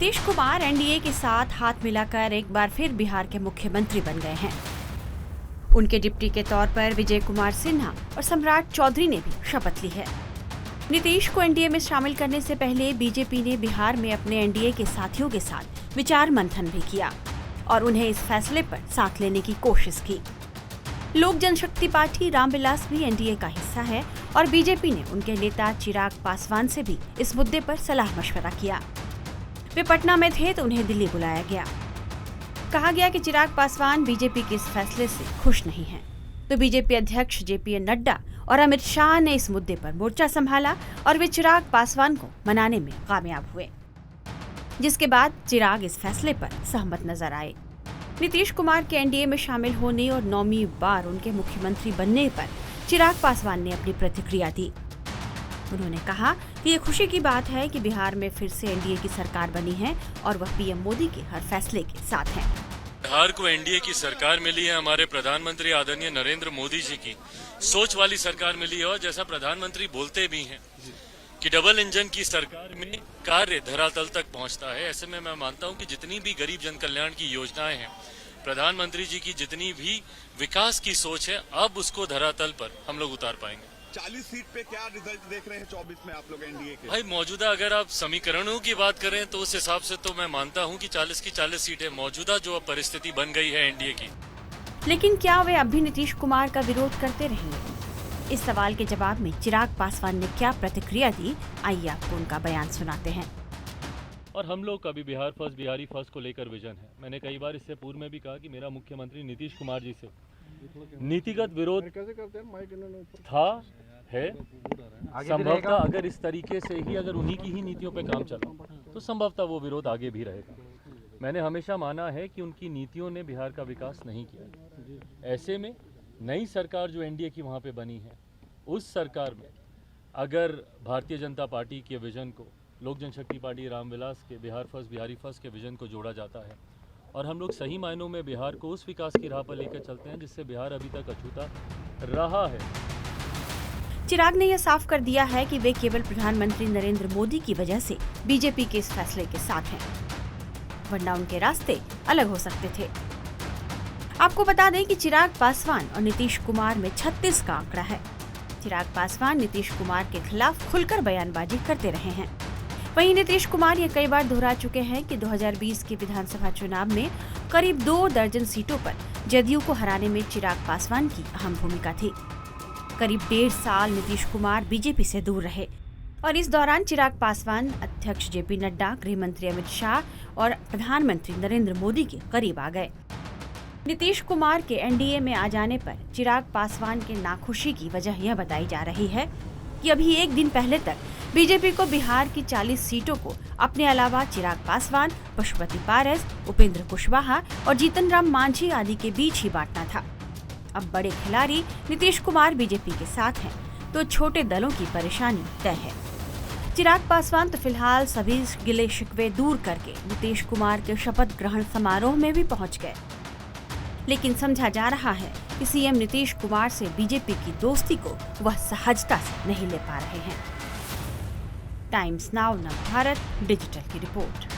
Nitish Kumar NDA के साथ हाथ मिलाकर एक बार फिर बिहार के मुख्यमंत्री बन गए हैं। उनके डिप्टी के तौर पर विजय कुमार सिन्हा और सम्राट चौधरी ने भी शपथ ली है। नीतीश को एनडीए में शामिल करने से पहले बीजेपी ने बिहार में अपने एनडीए के साथियों के साथ विचार मंथन भी किया और उन्हें इस फैसले पर साथ लेने की कोशिश की। लोक जनशक्ति पार्टी रामविलास भी एनडीए का हिस्सा है और बीजेपी ने उनके नेता चिराग पासवान से भी इस मुद्दे पर सलाह मशवरा किया। वे पटना में थे तो उन्हें दिल्ली बुलाया गया। कहा गया कि चिराग पासवान बीजेपी के इस फैसले से खुश नहीं हैं। तो बीजेपी अध्यक्ष जेपी नड्डा और अमित शाह ने इस मुद्दे पर मोर्चा संभाला और वे चिराग पासवान को मनाने में कामयाब हुए, जिसके बाद चिराग इस फैसले पर सहमत नजर आए। नीतीश कुमार के एनडीए में शामिल होने और 9वीं बार उनके मुख्यमंत्री बनने पर चिराग पासवान ने अपनी प्रतिक्रिया दी। उन्होंने कहा कि ये खुशी की बात है कि बिहार में फिर से एनडीए की सरकार बनी है और वह पीएम मोदी के हर फैसले के साथ है। बिहार को एनडीए की सरकार मिली है, हमारे प्रधानमंत्री आदरणीय नरेंद्र मोदी जी की सोच वाली सरकार मिली है और जैसा प्रधानमंत्री बोलते भी हैं कि डबल इंजन की सरकार में कार्य धरातल तक पहुंचता है। ऐसे में मैं मानता हूं कि जितनी भी गरीब जन कल्याण की योजनाएं हैं, प्रधानमंत्री जी की जितनी भी विकास की सोच है, अब उसको धरातल पर हम लोग उतार पाएंगे। 40 सीट पे क्या रिजल्ट देख रहे हैं 24 में आप लोग एनडीए के? भाई मौजूदा अगर आप समीकरणों की बात करें तो उस हिसाब से तो मैं मानता हूं कि 40 की 40 सीटें मौजूदा जो अब परिस्थिति बन गई है एनडीए की। लेकिन क्या वे अब भी नीतीश कुमार का विरोध करते रहेंगे? इस सवाल के जवाब में चिराग पासवान ने क्या प्रतिक्रिया दी, आइए आपको उनका बयान सुनाते हैं। और हम लोग का भी बिहार फर्स्ट, बिहारी फर्स्ट को लेकर विजन है। मैंने कई बार इससे पूर्व में भी कहा कि मेरा मुख्यमंत्री नीतीश कुमार जी से नीतिगत विरोध था, है। संभवतः अगर इस तरीके से ही अगर उन्हीं की ही नीतियों पे काम चला तो संभवतः वो विरोध आगे भी रहेगा। मैंने हमेशा माना है कि उनकी नीतियों ने बिहार का विकास नहीं किया। ऐसे में नई सरकार जो एनडीए की वहाँ पे बनी है, उस सरकार में अगर भारतीय जनता पार्टी के विजन को लोक जनशक्ति पार्टी रामविलास के बिहार फर्स्ट, बिहारी फर्स्ट के विजन को जोड़ा जाता है और हम लोग सही मायनों में बिहार को उस विकास की राह पर लेकर चलते हैं जिससे बिहार अभी तक अछूता रहा है। चिराग ने यह साफ कर दिया है कि वे केवल प्रधानमंत्री नरेंद्र मोदी की वजह से बीजेपी के इस फैसले के साथ हैं, वरना उनके रास्ते अलग हो सकते थे। आपको बता दें कि चिराग पासवान और नीतीश कुमार में 36 का आंकड़ा है। चिराग पासवान नीतीश कुमार के खिलाफ खुलकर बयानबाजी करते रहे हैं। वहीं नीतीश कुमार ये कई बार दोहरा चुके हैं कि 2020 के विधानसभा चुनाव में करीब 2 दर्जन सीटों पर जदयू को हराने में चिराग पासवान की अहम भूमिका थी। करीब 1.5 साल नीतीश कुमार बीजेपी से दूर रहे और इस दौरान चिराग पासवान अध्यक्ष जेपी नड्डा, गृह मंत्री अमित शाह और प्रधानमंत्री नरेंद्र मोदी के करीब आ गए। नीतीश कुमार के एनडीए में आ जाने पर चिराग पासवान के नाखुशी की वजह यह बताई जा रही है कि अभी एक दिन पहले तक बीजेपी को बिहार की 40 सीटों को अपने अलावा चिराग पासवान, पशुपति पारस, उपेंद्र कुशवाहा और जीतन राम मांझी आदि के बीच ही बांटना था। अब बड़े खिलाड़ी नीतीश कुमार बीजेपी के साथ हैं, तो छोटे दलों की परेशानी तय है। चिराग पासवान तो फिलहाल सभी गिले शिकवे दूर करके नीतीश कुमार के शपथ ग्रहण समारोह में भी पहुंच गए, लेकिन समझा जा रहा है कि सीएम नीतीश कुमार से बीजेपी की दोस्ती को वह सहजता से नहीं ले पा रहे हैं। टाइम्स नाउ नव भारत डिजिटल की रिपोर्ट।